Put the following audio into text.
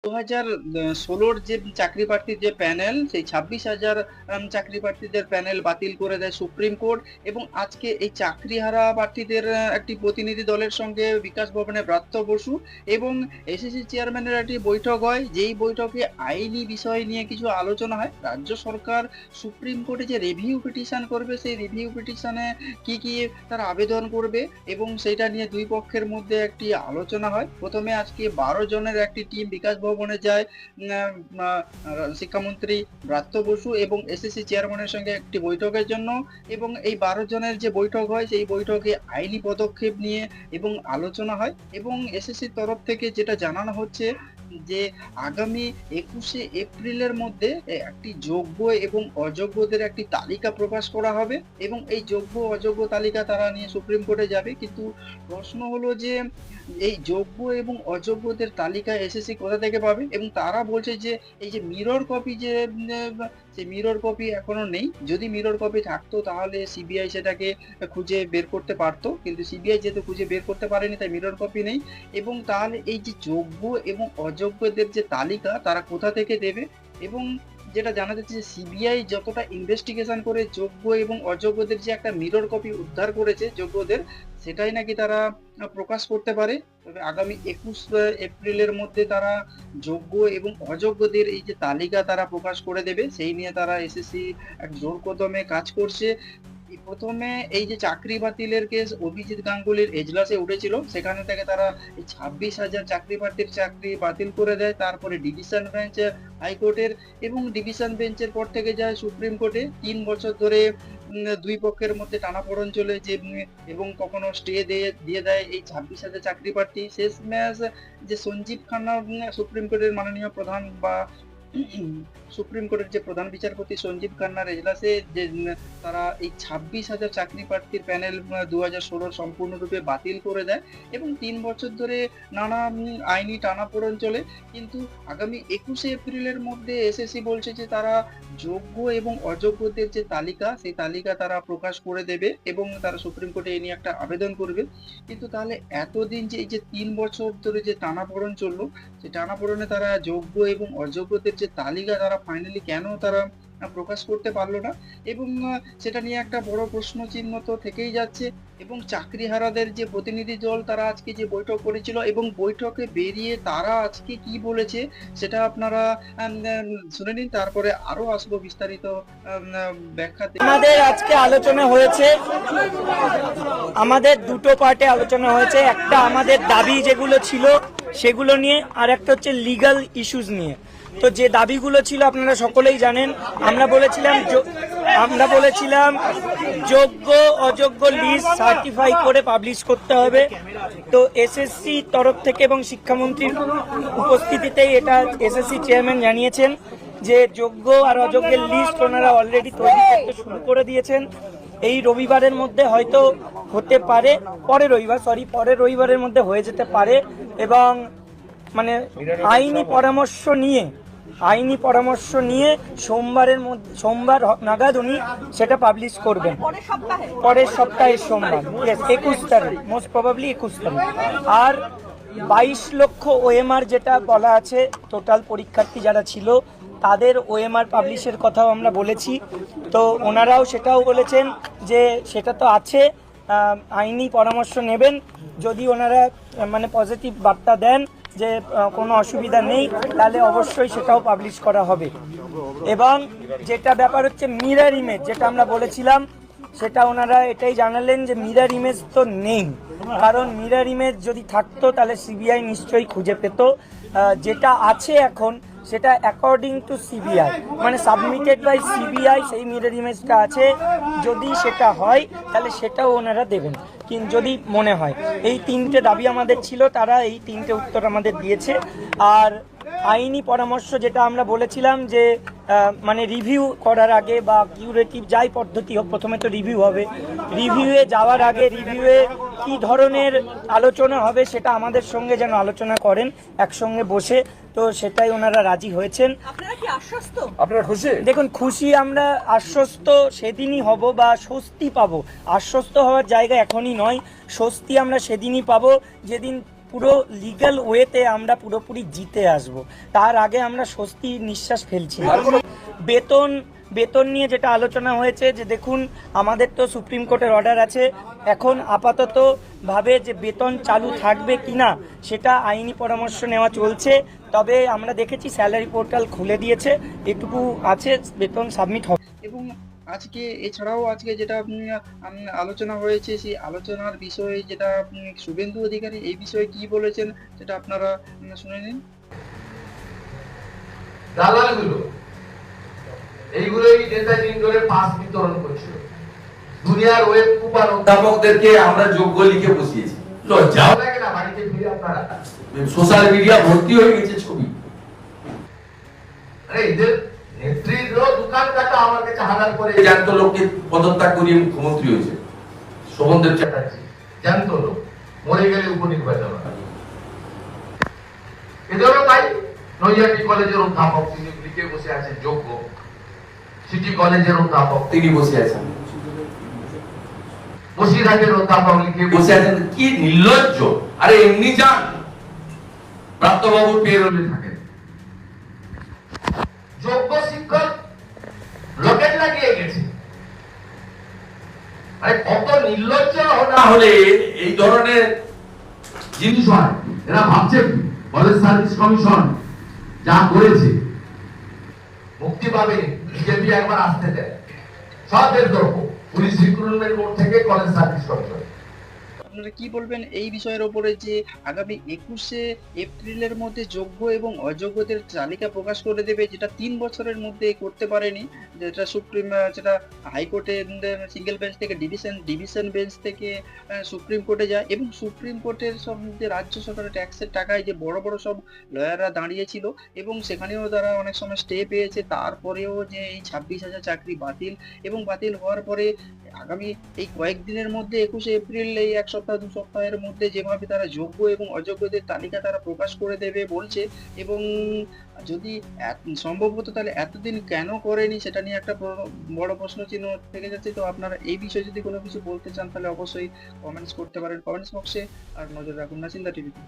2016-র যে চাকরি প্রার্থীর যে প্যানেল, সেই 26,000 চাকরি প্রার্থীদের প্যানেল বাতিল করে দেয় সুপ্রিম কোর্ট এবং আজকে এই চাকরিহারা প্রার্থীদের একটি প্রতিনিধি দলের সঙ্গে বিকাশ ভবনে ব্রাত্য বসু এবং এসএসসি চেয়ারম্যানের একটি বৈঠক হয়। যেই বৈঠকে আইনি বিষয় নিয়ে কিছু আলোচনা হয়। রাজ্য সরকার সুপ্রিম কোর্টে যে রিভিউ পিটিশন করবে, সেই রিভিউ পিটিশনে কি তারা আবেদন করবে এবং সেইটা নিয়ে দুই পক্ষের মধ্যে একটি আলোচনা হয়। প্রথমে আজকে 12 জনের একটি টিম বিকাশ ভবনে যায় শিক্ষামন্ত্রী ব্রাত্য বসু এবং এসএসসি চেয়ারম্যানের সঙ্গে একটি বৈঠকের জন্য এবং এই 12 জনের যে বৈঠক হয় সেই বৈঠকে আইনি পদক্ষেপ নিয়ে এবং আলোচনা হয় এবং এসএসসির তরফ থেকে যেটা জানানো হচ্ছে যে আগামী 21শে এপ্রিলের মধ্যে একটি যোগ্য এবং অযোগ্যদের একটি তালিকা প্রকাশ করা হবে এবং এই যোগ্য অযোগ্য তালিকা তারা নিয়ে সুপ্রিম কোর্টে যাবে। কিন্তু প্রশ্ন হলো যে এই যোগ্য এবং অযোগ্যদের তালিকা এসএসসি কোথা থেকে পাবে এবং তারা বলছে যে এই যে মিরর কপি যে সেই মিরর কপি এখনো নেই। যদি মিরর কপি থাকতো তাহলে সিবিআই সেটাকে খুঁজে বের করতে পারতো, কিন্তু সিবিআই যেহেতু খুঁজে বের করতে পারেনি তাই মিরর কপি নেই এবং তাহলে এই যে যোগ্য এবং অযোগ্যদের যে তালিকা তারা কোথা থেকে দেবে এবং যেটা জানা যাচ্ছে যে সিবিআই যতটা ইনভেস্টিগেশন করে যোগ্য এবং অযোগ্যদের যে একটা মিরর কপি উদ্ধার করেছে যোগ্যদের, সেটাই নাকি তারা প্রকাশ করতে পারে। তবে আগামী 21 এপ্রিলের মধ্যে তারা যোগ্য এবং অযোগ্যদের এই যে তালিকা তারা প্রকাশ করে দেবে, সেই নিয়ে তারা এসএসসি এক জোর কদমে কাজ করছে। প্রথমে এই যে চাকরি বাতিলের কেস অভিজিৎ গাঙ্গুলির এজলাসে উঠেছিল, সেখানে থেকে তারা এই 26,000 চাকরি প্রার্থীর চাকরি বাতিল করে দেয়। তারপরে ডিভিশন বেঞ্চ হাইকোর্টের এবং ডিভিশন বেঞ্চের পর থেকে যায় সুপ্রিম কোর্টে। 3 বছর ধরে দুই পক্ষের মধ্যে টানাপোড়েন চলে যে এবং কখনো স্টে দিয়ে দেয় এই 26,000 চাকরি প্রার্থী। শেষমেশ যে সঞ্জীব খান্না সুপ্রিম কোর্টের মাননীয় প্রধান বা সুপ্রিম কোর্টের যে প্রধান বিচারপতি সঞ্জীব খান্নার এজলাসে যে তারা এই 26,000 চাকরি প্রার্থীর প্যানেল 2016 সম্পূর্ণরূপে বাতিল করে দেয় এবং 3 বছর ধরে নানা আইনি টানাপোড়েন চলে। কিন্তু আগামী 21শে এপ্রিলের মধ্যে এসএসসি বলছে যে তারা যোগ্য এবং অযোগ্যদের যে তালিকা, সেই তালিকা তারা প্রকাশ করে দেবে এবং তারা সুপ্রিম কোর্টে এ নিয়ে একটা আবেদন করবে। কিন্তু তাহলে এতদিন যে এই যে 3 বছর ধরে যে টানাপোড়েন চললো, সেই টানাপোড়েনে তারা যোগ্য এবং অযোগ্যদের যে তালিকা তারা ফাইনালি কেন তারা প্রকাশ করতে পারলো না এবং সেটা নিয়ে একটা বড় প্রশ্ন চিহ্ন তো থেকেই যাচ্ছে। এবং চাকরিহারাদের যে প্রতিনিধি দল তারা আজকে যে বৈঠক করেছিল এবং বৈঠকে বেরিয়ে তারা আজকে কি বলেছে সেটা আপনারা শুনে নিন, তারপরে আরো আসবো বিস্তারিত ব্যাখ্যাতে। আমাদের আজকে আলোচনা হয়েছে, আমাদের দুটো পার্টে আলোচনা হয়েছে। একটা আমাদের দাবি যেগুলো ছিল সেগুলো নিয়ে, আর একটা হচ্ছে লিগ্যাল ইস্যুস নিয়ে। তো যে দাবিগুলো ছিল আপনারা সকলেই জানেন। আমরা বলেছিলাম যোগ্য অযোগ্য লিস্ট সার্টিফাই করে পাবলিশ করতে হবে। তো এসএসসি তরফ থেকে এবং শিক্ষামন্ত্রীর উপস্থিতিতেই এটা এসএসসি চেয়ারম্যান জানিয়েছেন যে যোগ্য আর অযোগ্যের লিস্ট ওনারা অলরেডি তৈরি করতে শুরু করে দিয়েছেন। এই রবিবারের মধ্যে হয়তো হতে পারে, পরের রবিবারের মধ্যে হয়ে যেতে পারে এবং মানে আইনি পরামর্শ নিয়ে সোমবার নাগাদ উনি সেটা পাবলিশ করবেন, পরের সপ্তাহের সোমবার, 21 তারিখ, মোস্ট প্রবাবলি 21 তারিখ। আর 22 লক্ষ ওএমআর যেটা বলা আছে, টোটাল পরীক্ষার্থী যারা ছিল তাদের ওএমআর পাবলিশের কথাও আমরা বলেছি। তো ওনারাও সেটাও বলেছেন যে সেটা তো আছে, আইনি পরামর্শ নেবেন। যদি ওনারা মানে পজিটিভ বার্তা দেন যে কোনো অসুবিধা নেই, তাহলে অবশ্যই সেটাও পাবলিশ করা হবে। এবং যেটা ব্যাপার হচ্ছে মিরর ইমেজ, যেটা আমরা বলেছিলাম, সেটা ওনারা এটাই জানালেন যে মিরর ইমেজ তো নেই, কারণ মিরর ইমেজ যদি থাকতো তাহলে সিবিআই নিশ্চয়ই খুঁজে পেত। যেটা আছে এখন সেটা অ্যাকর্ডিং টু সিবিআই, মানে সাবমিটেড বাই সিবিআই, সেই মিরর ইমেজটা আছে। যদি সেটা হয় তাহলে সেটাও ওনারা দেবেন, কিন্তু যদি মনে হয়। এই তিনটে দাবি আমাদের ছিল, তারা এই তিনটে উত্তর আমাদের দিয়েছে। আর আইনি পরামর্শ যেটা আমরা বলেছিলাম যে মানে রিভিউ করার আগে বা কিউরেটিভ যাই পদ্ধতি হোক, প্রথমে তো রিভিউ হবে, রিভিউয়ে যাওয়ার আগে রিভিউয়ে কি ধরনের আলোচনা হবে সেটা আমাদের সঙ্গে যেন আলোচনা করেন একসঙ্গে বসে। তো সেটাই ওনারা রাজি হয়েছেন। আপনারা খুশি? দেখুন, খুশি আমরা, আশ্বস্ত সেদিনই হব বা স্বস্তি পাবো। আশ্বস্ত হওয়ার জায়গা এখনই নয়, স্বস্তি আমরা সেদিনই পাবো যেদিন পুরো লিগ্যাল ওয়েতে আমরা পুরোপুরি জিতে আসব, তার আগে আমরা স্বস্তি নিঃশ্বাস ফেলছি না। বেতন বেতন নিয়ে যেটা আলোচনা হয়েছে, যে দেখুন আমাদের তো সুপ্রিম কোর্টের অর্ডার আছে, এখন আপাতত ভাবে যে বেতন চালু থাকবে কিনা সেটা আইনি পরামর্শ নেওয়া চলছে। তবে আমরা দেখেছি স্যালারি পোর্টাল খুলে দিয়েছে, এটুকু আছে, বেতন সাবমিট হবে। এবং আজকে এছাড়াও আজকে যেটা আলোচনা হয়েছে, সেই আলোচনার বিষয়ে যেটা শুভেন্দু অধিকারী এই বিষয়ে কি বলেছেন সেটা আপনারা শুনে নিন। দালালগুলো এইগুলোই নেতাজি করে পাস বিতরণ করছিল, দুনিয়ার ওয়েব কুপার অধ্যাপকদেরকে আমরা যোগ্য লিখে বসিয়েছি। লজ্জাও লাগে না বাড়িতে ফিরে আপনারা সোশ্যাল মিডিয়া ভর্তি হয়ে গেছে ছবি। আরে এদের নেত্রীরও দোকান কাটা আমার কাছে হাজার করে জ্যান্ত লোককে পদত্যাগ করিয়ে মুখ্যমন্ত্রী হয়েছে শোভনদেব চ্যাটার্জি, জ্যান্ত লোক মরে গেলে উপনির্বাচন হয়। এদেরও তাই নৈয়াটি কলেজের অধ্যাপক তিনি লিখে বসে আছেন যোগ্য, সিটি কলেজের অধ্যাপক তিনি বসে আছেন, বসিরহাটের অধ্যাপক লিখে বসে আছেন। কি নির্লজ্জ! আরে এমনি যান প্রাপ্তবাবুর পেরোলে থাকেন, যোগ্য শিক্ষক লকেট লাগিয়ে গেছে। আরে কত নির্লজ্জ না হলে এই ধরনের জিনিস হয়। এরা ভাবছে কলেজ সার্ভিস কমিশন যা করেছে মুক্তি পাবে, বিজেপি একবার আসতে দেয়, সব এর দ্রব্য পুলিশ রিক্রুটমেন্ট বোর্ড থেকে কলেজ সার্ভিস কমিশন। আপনারা কি বলবেন এই বিষয়ের উপরে, যে আগামী 21শে এপ্রিলের মধ্যে যোগ্য এবং অযোগ্যদের তালিকা প্রকাশ করে দেবে, যেটা 3 বছরের মধ্যে করতে পারেনি, যেটা যেটা হাইকোর্টের সিঙ্গেল বেঞ্চ থেকে ডিভিশন বেঞ্চ থেকে সুপ্রিম কোর্টে যায়, এবং সুপ্রিম কোর্টের সব যে রাজ্য সরকারের ট্যাক্সের টাকায় যে বড় বড় সব লয়াররা দাঁড়িয়েছিল, এবং সেখানেও তারা অনেক সময় স্টে পেয়েছে, তারপরেও যে এই 26,000 চাকরি বাতিল, এবং বাতিল হওয়ার পরে আগামী এই কয়েকদিনের মধ্যে 21শে এপ্রিল এই 1 সপ্তাহ 2 সপ্তাহের মধ্যে যেভাবে তারা যোগ্য এবং অযোগ্যদের তালিকা তারা প্রকাশ করে দেবে বলছে, এবং যদি সম্ভবত তাহলে এতদিন কেন করেনি সেটা নিয়ে একটা বড় প্রশ্ন চিহ্ন থেকে যাচ্ছে। তো আপনারা এই বিষয়ে যদি কোনো কিছু বলতে চান তাহলে অবশ্যই কমেন্টস করতে পারেন কমেন্টস বক্সে, আর নজর রাখুন নাচিন্দা টিভিতে।